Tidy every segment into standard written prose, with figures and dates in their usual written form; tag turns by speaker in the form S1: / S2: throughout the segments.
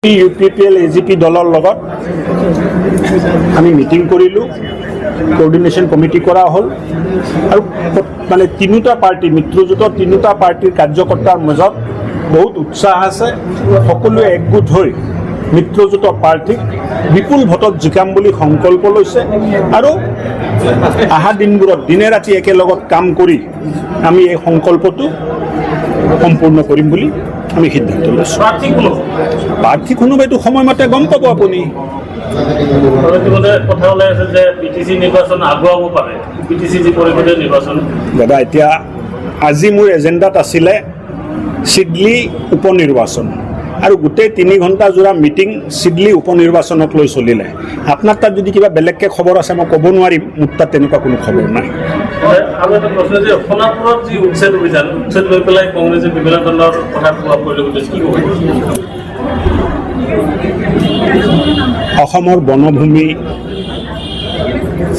S1: UPPL AGP দলৰ লগত আমি মিটিং কৰিলোঁ, কোঅৰ্ডিনেশ্যন কমিটি কৰা হ'ল আৰু মানে তিনিটা পাৰ্টি মিত্ৰজোঁটৰ তিনিটা পাৰ্টিৰ কাৰ্যকৰ্তাৰ মাজত বহুত উৎসাহ আছে। সকলোৱে একগোট হৈ মিত্ৰজোঁটৰ পাৰ্টিক বিপুল ভোটত জিকাম বুলি সংকল্প লৈছে আৰু অহা দিনবোৰত দিনে ৰাতি একেলগত কাম কৰি আমি এই সংকল্পটো সম্পূৰ্ণ কৰিম বুলি আমি সিদ্ধান্ত লৈছোঁ। প্ৰাৰ্থী কোনোবা এইটো সময়মতে গম পাব আপুনি।
S2: কথা ওলাই আছে যে PTC নিৰ্বাচন আগুৱাব পাৰে, PTC যি পৰিষদীয় নিৰ্বাচন।
S1: দাদা, এতিয়া আজি মোৰ এজেণ্ডাত আছিলে চিডলি উপ নিৰ্বাচন আৰু গোটেই 3 ঘণ্টা জোৰা মিটিং চিডলি উপ নিৰ্বাচনক লৈ চলিলে। আপোনাৰ তাত যদি কিবা বেলেগকৈ খবৰ আছে মই ক'ব নোৱাৰিম, মোৰ তাত তেনেকুৱা কোনো খবৰ নাই।
S2: আৰু এটা প্ৰশ্ন যে সোণাপুৰত যি উচ্ছেদ অভিযান উচ্ছেদ লৈ পেলাই কংগ্ৰেছে বিভিন্ন ধৰণৰ কথা কোৱা পৰিলক্ষিত কি ক'ব?
S1: অসমৰ বনভূমি,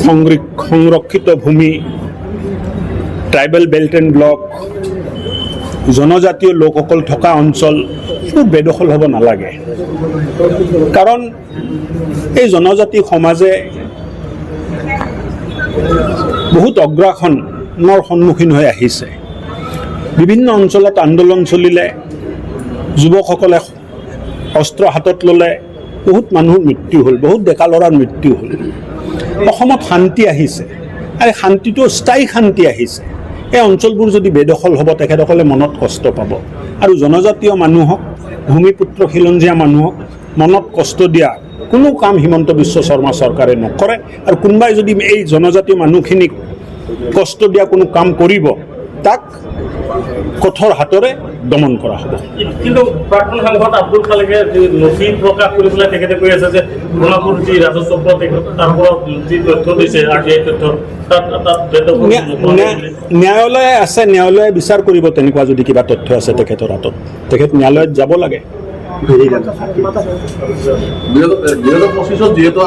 S1: সংৰক্ষিত ভূমি, ট্ৰাইবেল বেল্ট এণ্ড ব্লক, জনজাতীয় লোকসকল থকা অঞ্চল এইবোৰ বেদখল হ'ব নালাগে। কাৰণ এই জনজাতি সমাজে বহুত অগ্ৰাসনৰ সন্মুখীন হৈ আহিছে। বিভিন্ন অঞ্চলত আন্দোলন চলিলে, যুৱকসকলে অস্ত্ৰ হাতত ল'লে, বহুত মানুহৰ মৃত্যু হ'ল, বহুত ডেকা ল'ৰাৰ মৃত্যু হ'ল। অসমত শান্তি আহিছে আৰু শান্তিটো স্থায়ী শান্তি আহিছে। এই অঞ্চলবোৰ যদি বেদখল হ'ব তেখেতসকলে মনত কষ্ট পাব আৰু জনজাতীয় মানুহক, ভূমিপুত্ৰ খিলঞ্জীয়া মানুহক মনত কষ্ট দিয়া কোনো কাম হিমন্ত বিশ্ব শৰ্মা চৰকাৰে নকৰে আৰু কোনোবাই যদি এই জনজাতীয় মানুহখিনিক কষ্ট দিয়া কোনো কাম কৰিব তাক কঠোৰ হাতৰে দমন কৰা হ'ব।
S2: কিন্তু প্ৰাক্তন সাংসদ আব্দুল খালেকে যি নথি প্ৰকাশ কৰি পেলাই তেখেতে কৈ আছে যে সোণাপুৰ যি ৰাজস্ব তাৰ পৰা যি তথ্য দিছে RTI তথ্য
S1: ন্যায়ালয়ে আছে, ন্যায়ালয়ে বিচাৰ কৰিব তেনেকুৱা যদি কিবা তথ্য আছে তেখেতৰ হাতত। তেখেত ন্যায়ালয়ত যাব লাগে।
S3: 2025 যিহেতু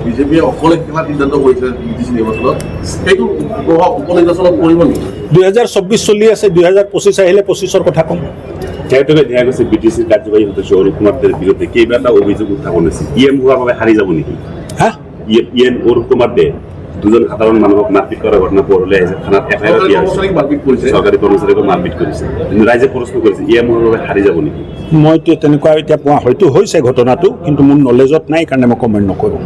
S3: বিজেপিয়ে অকলে খেলা সিদ্ধান্ত কৰিছে PTC নিৰ্বাচনত, সেইটো প্ৰভাৱ উপ নিৰ্বাচনত পৰিব নেকি?
S1: 2024 চলি আছে, 2025 আহিলে 25ৰ কথা ক'ম।
S4: যেহেতুকে দেখা গৈছে BTCৰ কাৰ্যবাহী সদস্য অৰুণ কুমাৰ দেৰ বিৰুদ্ধে কেইবাটা অভিযোগ উত্থাপন হৈছে, হোৱাৰ বাবে হাৰি যাব নেকি? অৰুণ কুমাৰ দে দুজন সাধাৰণ মানুহক মাৰপিট কৰাৰ ঘটনা পোহৰলৈ আহিছে, থানাত FIR দিয়া হৈছে, চৰকাৰী কৰ্মচাৰীক মাৰপিট কৰিছে, কিন্তু ৰাইজে প্ৰশ্ন কৰিছে হোৱাৰ বাবে হাৰি যাব নেকি?
S1: মইতো তেনেকুৱা এতিয়া হয়তো হৈছে ঘটনাটো, কিন্তু মোৰ নলেজত নাই কাৰণে মই কমেণ্ট নকৰোঁ।